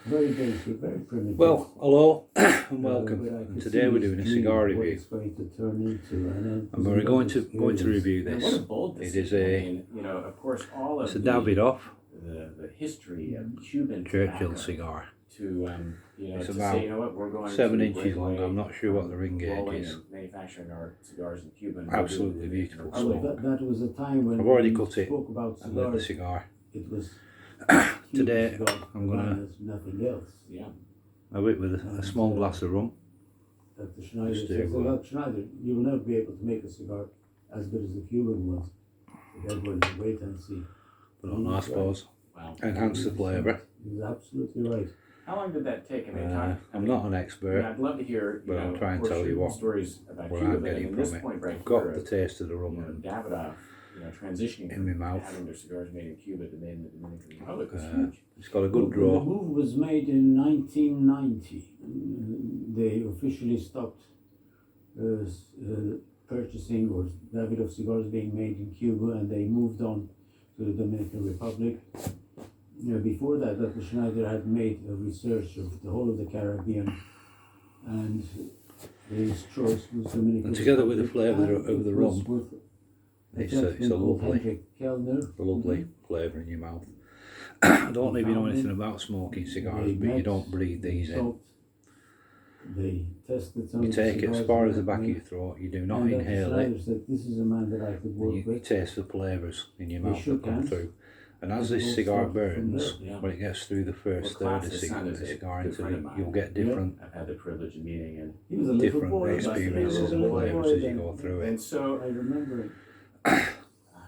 Very basic, very primitive. Well, hello and welcome. And today we're doing a cigar review. It's going to turn into, And we're going to review And this. what a bold It decision. is a I mean, you know, of course, all of it's a davidov the history of Cuban Churchill tobacco cigar. to you know, It's to about say, you know what, we're going 7 to inches break long. away I'm not sure what the ring gauge rolling is. and manufacturing our cigars in Cuba. and Absolutely we'll do it in the beautiful Republic. smoke. that was a time when I've already we cut it spoke about and lit the cigars. cigar. It was Today Cuban cigar I'm gonna ran as nothing else. Yeah. have it with a small glass of rum. That the Schneider Just says, do, well, Schneider, you will never be able to make a cigar as good as the Cuban ones. But everyone wait and see. But on, I suppose, Wow. enhance the flavour. He's absolutely right. How long did that take? I mean, I'm not an I expert, mean, I'd love to hear, but you I'll know, try and of course, tell you your what stories about where Cuba. I'm But getting at this from it. point right I've got here, the taste of the you rum know, and Davidoff, you know, transitioning in my from mouth. having their cigars made in Cuba to made in the Dominican Republic was Uh, huge. It's got a Well, good draw. The move was made in 1990. They officially stopped purchasing or davidoff cigars being made in Cuba, and they moved on to the Dominican Republic. Before that, Dr. Schneider had made a research of the whole of the Caribbean, and his choice was Dominican And together with the Republic, flavour and of the it was rum, with it's a gentleman called lovely, Hendrik Kellner. flavour in your mouth. I don't know if you know anything about smoking cigars, but you don't breathe these in. They tested some You of the take it as cigars far they as the had back of made, your throat. You do not and Dr. inhale Schneider it. said, this is a man that I could work You with. taste the flavours in your They mouth that shook come hands. through. And as It this all cigar started from burns, there. Yeah. when it gets through the first Well, third of Klaus' the son is a cigar good into friend it, of mine. you'll get different I've had the privilege of meeting, and He was a little different boy, experiences he and was a little flavours boy as you then. go through and it. so I remember it.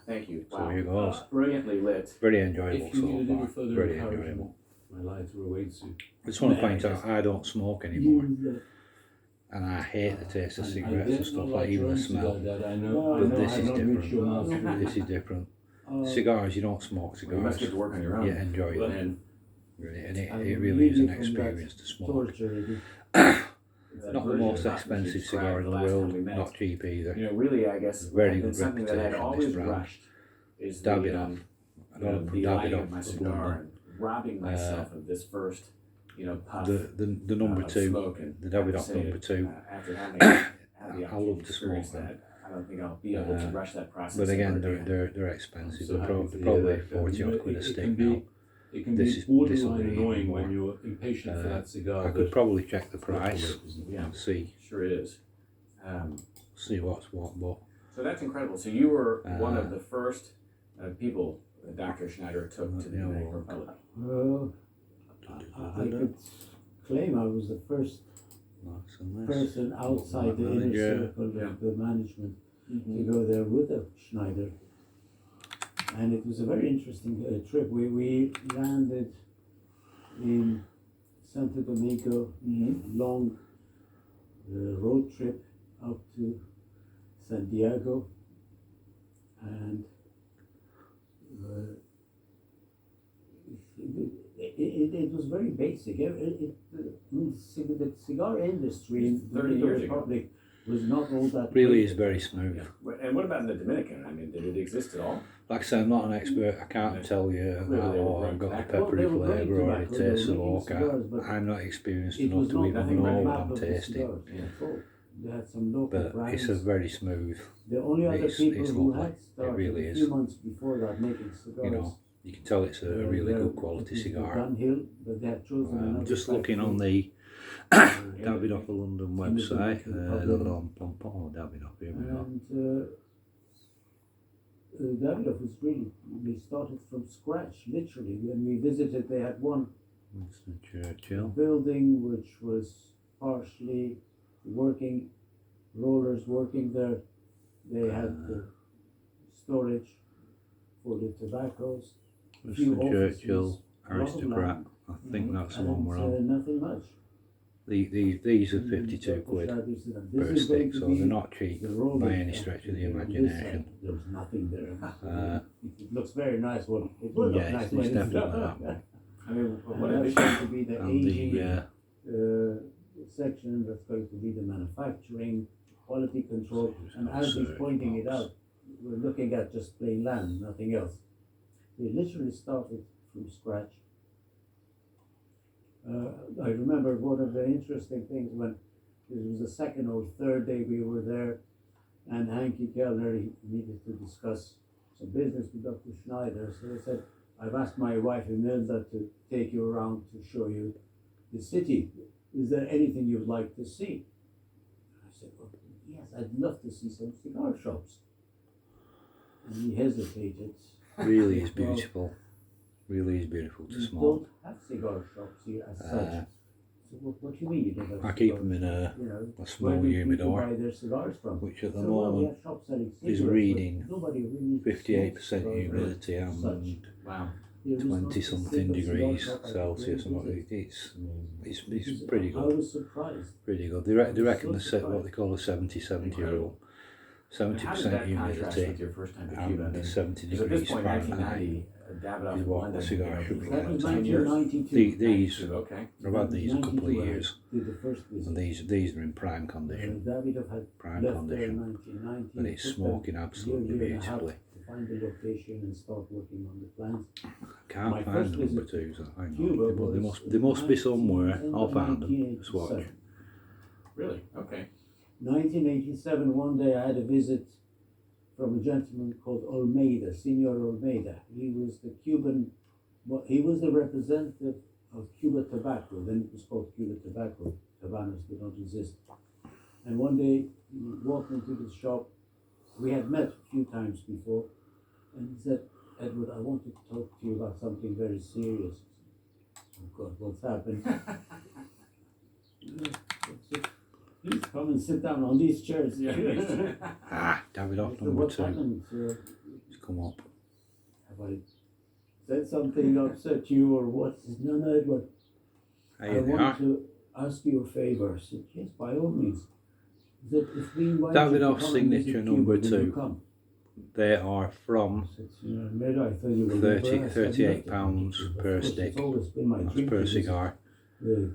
thank you. So Wow. here goes. Brilliantly lit. Very enjoyable If you need a so little far. further Very encouragement, enjoyable. my lights were away soon. I just want to point out I don't smoke anymore, You, and I hate the taste of I cigarettes did and stuff not like even the your smell. cigar, Dad. I No, know. But no, this I is don't reach your different. mouth. This is different. uh, Cigars, you don't smoke Well, you must cigars. get to work on your own. You enjoy Well, it, And really, and it I really is an really from that experience to smoke. torture it is. that Not the version most of Hot expensive Machine cigar in the last time world, we met, not cheap either. you know, really, I guess, Very had been good something that I'd reputation, always this brand. rushed is Davidoff. I you know, don't know the from lighting Davidoff of my of cigar London. and robbing myself of this first, you know, puff The number of two, smoke. And the I have to Davidoff say number that, two. after having had the I opportunity love to experience smoke them. that, I don't think I'll be able to rush that process. But again, ever they're expensive. So They're, happy to they're hear probably that. 40 odd It- quid a it stick can be- now. It can This be is- this'll borderline be annoying even when more. you're impatient for that cigar. I could but probably check the it's not price delicious. Yeah. and see is. what's what. But So that's incredible. So you were one Uh, of the first people that Dr. Schneider took to the Yeah, Dominican well, Republic. I could claim I was the first that's a nice. person outside the inner Manager. circle Yeah. of the management to go there with a Schneider. And it was a very interesting trip. We landed in Santo Domingo, long road trip up to Santiago, and it was very basic. The cigar industry in the 30 Dominican years ago. Republic was not all that Really great. is very smooth. And what about in the Dominican? I mean, did it exist at all? Like I say, I'm not an expert. I can't tell you Really, about, they were oh, I've got the tobacco. peppery Well, they were great flavour or it tobacco, they tastes were of making oak. cigars, but I'm not experienced It enough was to not even nothing know really what map I'm of the tasting. cigars at all. They had some local But brands. it's a very smooth. The only other it's- people it's who lovely. had started really a is. few months before that making cigars. You know, you can tell it's a really good quality cigar. Dunhill, but they had chosen another Just looking on factory. the Davidoff London In the website, Dominican Republic. Davidoff, here we go. And Davidoff was really, we started from scratch, literally. When we visited, they had one Winston Churchill. building which was partially working, rollers working there. They had the storage for the tobaccos, Winston few Churchill, offices, aristocrat. I think that's the one we're on. nothing much. These are 52 quid per stick, so they're not cheap by any stretch of the imagination. There's nothing there. Uh, It looks very nice. Well, it will look Yeah, nice it's when it's definitely done. that one. I mean, what And a that's going to be the And aging the section. That's going to be the manufacturing, quality control, and as he's Search pointing it box. out, we're looking at just plain land, nothing else. They literally started from scratch. I remember one of the interesting things when it was the second or third day we were there, and Hanky Kellner he needed to discuss some business with Dr. Schneider. So he said, I've asked my wife Imelda to take you around to show you the city. Is there anything you'd like to see? I said, well, yes, I'd love to see some cigar shops. And he hesitated. Really is beautiful. Really is beautiful to We smoke. don't have cigar shops here as such. So what do you mean you don't have I keep cigar them in a shops? You know, small where do people humidor, buy their cigars from? which at the So, well, we moment have shops selling is cigarettes, but reading nobody really 58% smokes cigars humidity as such. and Wow. There is no 20 something single cigar degrees shop I could Celsius. And really visit. it's Because pretty I good. was surprised. Pretty good. They reckon so the set what surprised. they call a 70-70 rule. How did 70% that contrast humidity with your first time to Cuba? I and mean, 70 because at this degrees point, Fahrenheit 1990, Davidoff is what London, the cigar should be That was like. 1992. These, Okay. I've had these a couple of 92 when I years, did the first visit. and these are in prime condition. Davidov had Prime left there in condition. 1990. And it's It took them smoking a absolutely year and a half beautifully. to find the location and start working on the plans. Can't My find first the number visit twos. Hang on. Cuba But was they must be somewhere. end I'll of find them. Swatch. 1987. Really? Okay. 1987, one day I had a visit from a gentleman called Olmeida, Senor Olmeida. He was the Cuban, he was the representative of Cuba Tobacco, then it was called Cuba Tobacco. Habanos, they don't exist. And one day he walked into the shop. We had met a few times before, and he said, Edward, I want to talk to you about something very serious. Oh God, what's happened? Please come and sit down on these chairs. Davidoff So number what 2. happened? It's come up. Have I said something upset you or what? He said, no, Edward. I Here they want are. to ask you a favor. I said, yes, by all means. He said, if we invite Davidoff's you to come and visit signature Cuba, number will you 2. come? They are from I said, Maybe I thought you were 30, impressed. 38 I'd love to pounds come to Cuba. per Of course, stick. It's always been my That's dream per to visit cigar.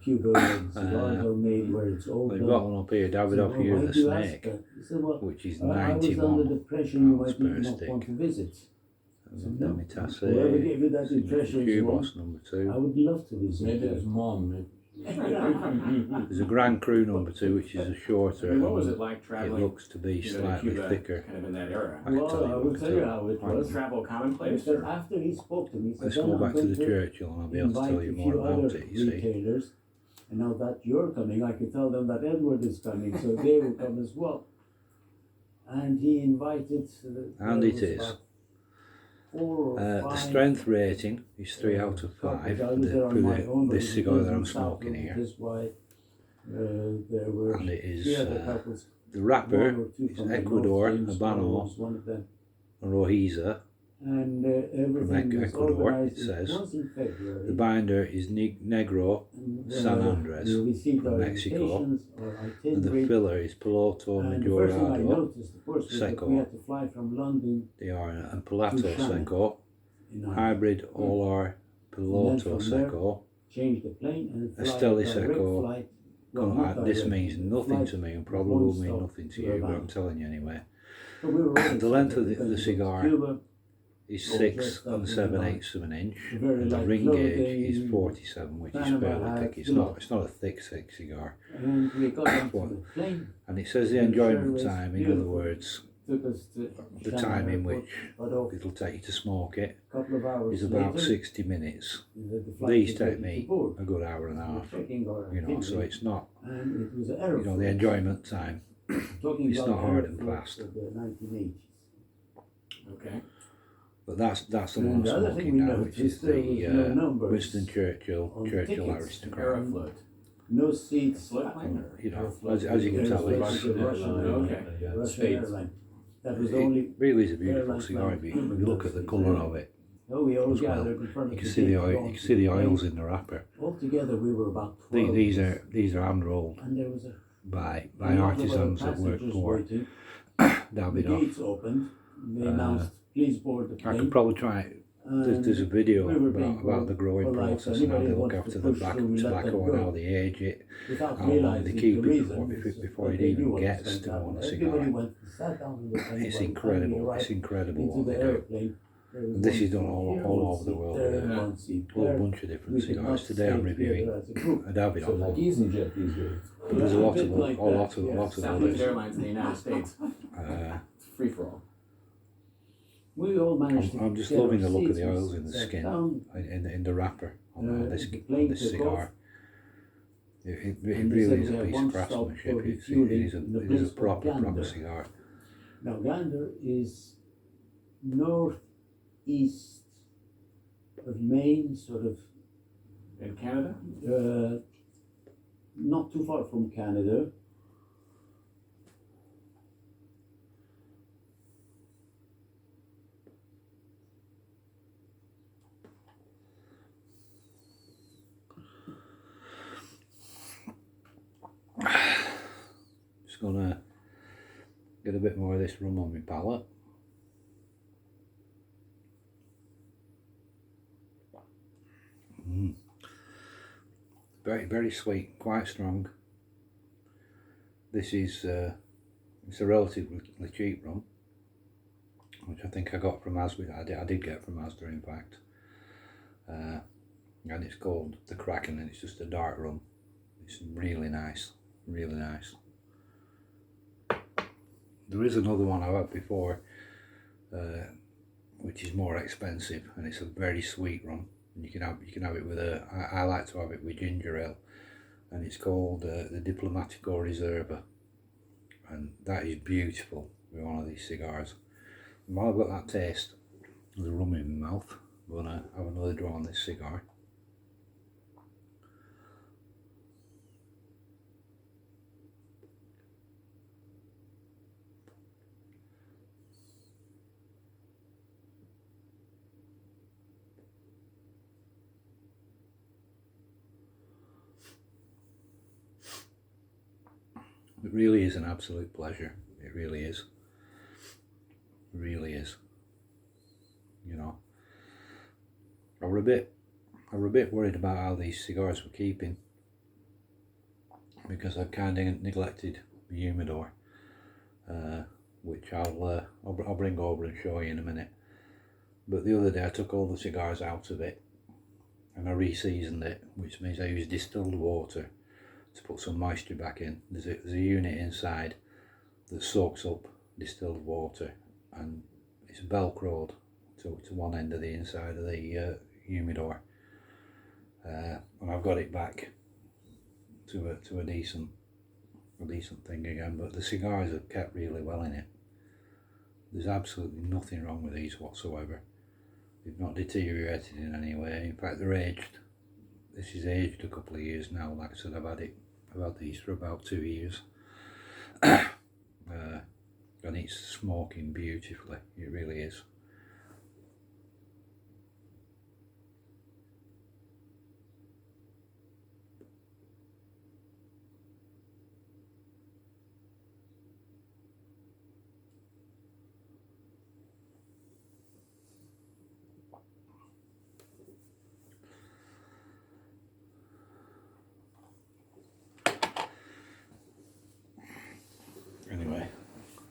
Cuba, and cigars are made where it's all They've done. got one up here, Davidoff Year of the Snake, He said, well, which is I was under the 91 impression you pounds might per not stick. want to visit. And then it has Whoever gave you that signature impression is wrong. Cubos number I 2. would love to visit. Maybe it was mom. There's a Grand Cru number 2, which is a shorter. I mean, what was and it like It traveling? looks to be You know, to slightly Cuba, thicker. kind of in that era. I can tell Well, you I what will to tell you how it Right. was. Was travel commonplace? Because Or? after he spoke to me, he said, Let's "Then go I'm back to going the Churchill and I'll be able to invite tell a you few more about other it, you see. retailers. And now that you're coming, I can tell them that Edward is coming, so they will come as well." And he invited. And there it was is. about 4 or 5. The strength rating is 3 out of 5 I for, was there on my own, but this it cigar was that in I'm South smoking with here. his wife. There were And it is 3 other couples. the One wrapper or two is from the Ecuador, North, James Habano, was one of them. and Rojiza. And everything was Ecuador, organized. it says. was in February. The binder is Negro, And, San Andres we received from our Mexico, invitations, our and itinerary. the filler is Piloto And the first thing I Majorado, noticed, of course, was that Seco. we had to fly from London they are a Pilato to Shannon. Seco, in Ireland, hybrid Olar Piloto from there, Seco. change the plane and fly Esteli a direct Seco. flight. Well, not This direct, means a nothing flight to me and with probably one will mean stop nothing to to you, but Havana. I'm telling you anyway. So we were really The length of excited the because cigar Cuba, is all 6 dressed up and in 7/8 of an inch, very and the light ring clothing, gauge is 47, which is Panama fairly hat, thick. It's you know. not a thick cigar. and we got onto What? the plane. And it says the The enjoyment service, time, in beautiful. other words, Took us to the Shannon time in Airport, which got off it'll take you to smoke it a couple of hours is about later. 60 minutes. The flight These was take ready me to board. a good hour and a We were half, checking our you know, so itinerary, it's not, and it was an error. you know, for the us. enjoyment time. Talking it's about not hard error and for fast. The 1980s. Okay. But that's the one And I'm the other thing smoking we now, which is noticed, there was no the numbers Winston Churchill on Churchill tickets. Aristocrat. Aeroflot. No seats. Float plane or? You know, as you can tell, Aeroflot it's, is a Russian Okay. Russian States. airline. That was the it only. really is a beautiful airline cigar. flight If you look at the colour of it, Oh, we all as well. gathered in front you of can the see the gate oil, going you can to see the the plane. oils in the wrapper. Altogether, we were about 12. These are hand rolled And there was a by lot of artisans that work passengers for waiting. The Davidoff. gates opened. They announced, "Please board the I plane." could probably try. And There's a video we were being about the growing polite, process so and how they anybody look who after wants the to push back through, we let tobacco them and go. how they age it, without how long realizing they the keep it reason. before it They even knew what was gets going to happen. one Everybody cigar. went and sat down in the plane. It's by the time we incredible. arrived It's incredible into what the they do. airplane. There was This one is done seat all here, over one the seat world, there, yeah. one seat A whole there. bunch of different We could not cigars. Today I'm stay reviewing together as a group. a davidov. So like EasyJet these days. But there's a Yeah, lot bit of like a that, lot of yeah. lots of Southwest others. Airlines in the United States. Uh, It's free for all. We all managed I'm to just get our loving the look of seats. the We oils in the sat skin, down, in the wrapper on the plane this took cigar. off, It and they really said is we a had piece one of stop craftsmanship. for It refueling is in the a place called proper Gander. cigar. Now Gander is northeast of Maine, sort of In Canada? not too far from Canada. Just gonna get a bit more of this rum on my palate. Very, very sweet, quite strong. This is it's a relatively cheap rum, which I think I got from Asda. I did get from Asda, in fact. And it's called the Kraken, and it's just a dark rum. It's really nice, really nice. There is another one I've had before, which is more expensive, and it's a very sweet rum. And you can have it with I like to have it with ginger ale, and it's called the Diplomatico Reserva, and that is beautiful with one of these cigars. And while I've got that taste of the rum in my mouth, I'm gonna have another draw on this cigar. It really is an absolute pleasure. It really is. It really is. You know, I were a bit worried about how these cigars were keeping, because I've kind of neglected the humidor, which I'll bring over and show you in a minute. But the other day I took all the cigars out of it and I re-seasoned it, which means I used distilled water to put some moisture back in. There's a unit inside that soaks up distilled water, and it's velcroed to one end of the inside of the humidor, and I've got it back to a decent thing again. But the cigars have kept really well in it. There's absolutely nothing wrong with these whatsoever. They've not deteriorated in any way. In fact, they're aged. This is aged a couple of years now. Like I said, I've had these for about 2 years. And it's smoking beautifully. It really is. Anyway,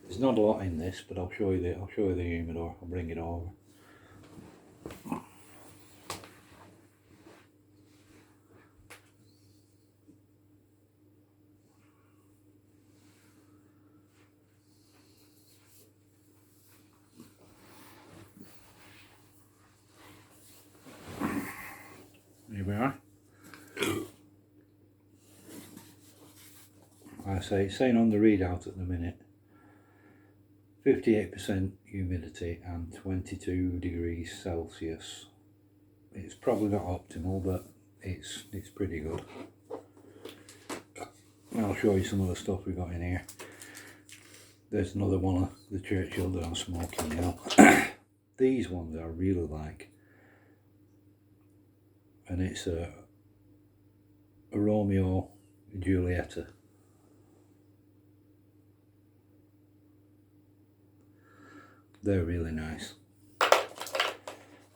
there's not a lot in this, but I'll show you the humidor. I'll bring it over. Here we are. I say it's saying on the readout at the minute 58% humidity and 22 degrees Celsius. It's probably not optimal, but it's pretty good. I'll show you some of the stuff we got in here. There's another one of the Churchill that I'm smoking now. These ones I really like, and it's a Romeo and Julieta. They're really nice.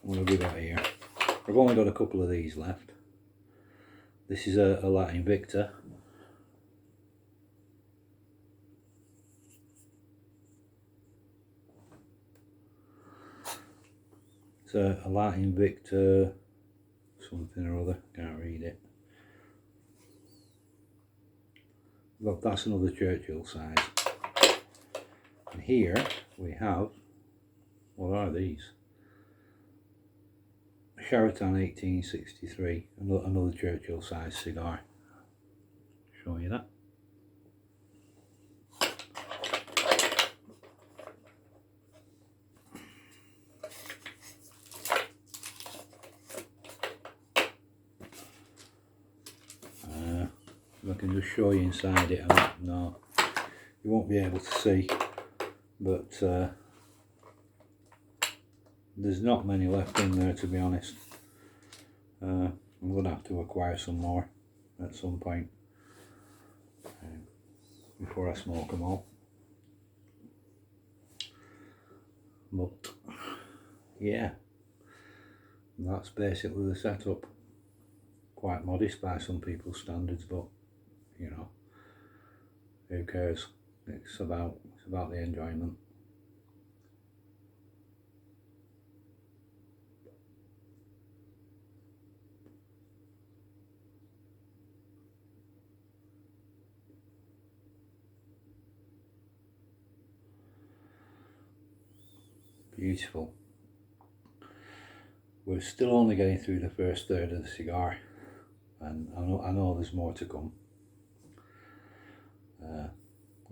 What have we got here? I've only got a couple of these left. This is a Latin Victor. a Latin Victor something or other, can't read it. Well, that's another Churchill size. And here we have, what are these? Sheraton 1863, another Churchill size cigar. Show you that. I can just show you inside it. No, you won't be able to see, but there's not many left in there, to be honest. I'm going to have to acquire some more at some point before I smoke them all. But yeah, that's basically the setup. Quite modest by some people's standards, but you know, who cares? It's about the enjoyment. Beautiful. We're still only getting through the first third of the cigar, and I know there's more to come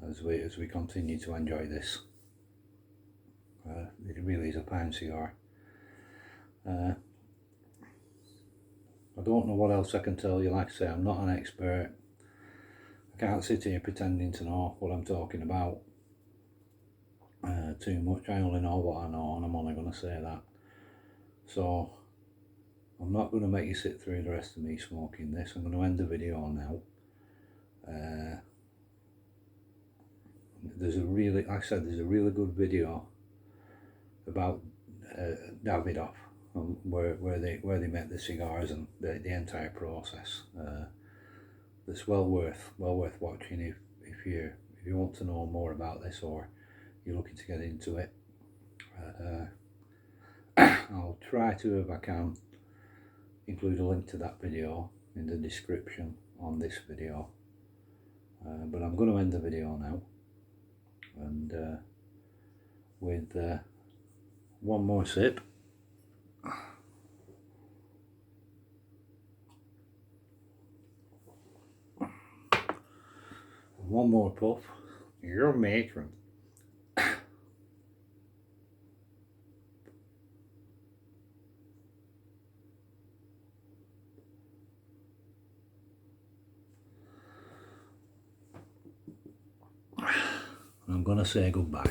as we continue to enjoy this. It really is a fine cigar. I don't know what else I can tell you. Like I say, I'm not an expert. I can't sit here pretending to know what I'm talking about too much. I only know what I know, and I'm only going to say that. So I'm not going to make you sit through the rest of me smoking this. I'm going to end the video now. There's a really, like I said, there's a really good video about Davidov, where they make the cigars and the entire process. It's well worth watching if you want to know more about this, or you're looking to get into it. I'll try to, if I can, include a link to that video in the description on this video. But I'm going to end the video now, and with one more sip. One more puff. You're matron. I'm gonna say goodbye.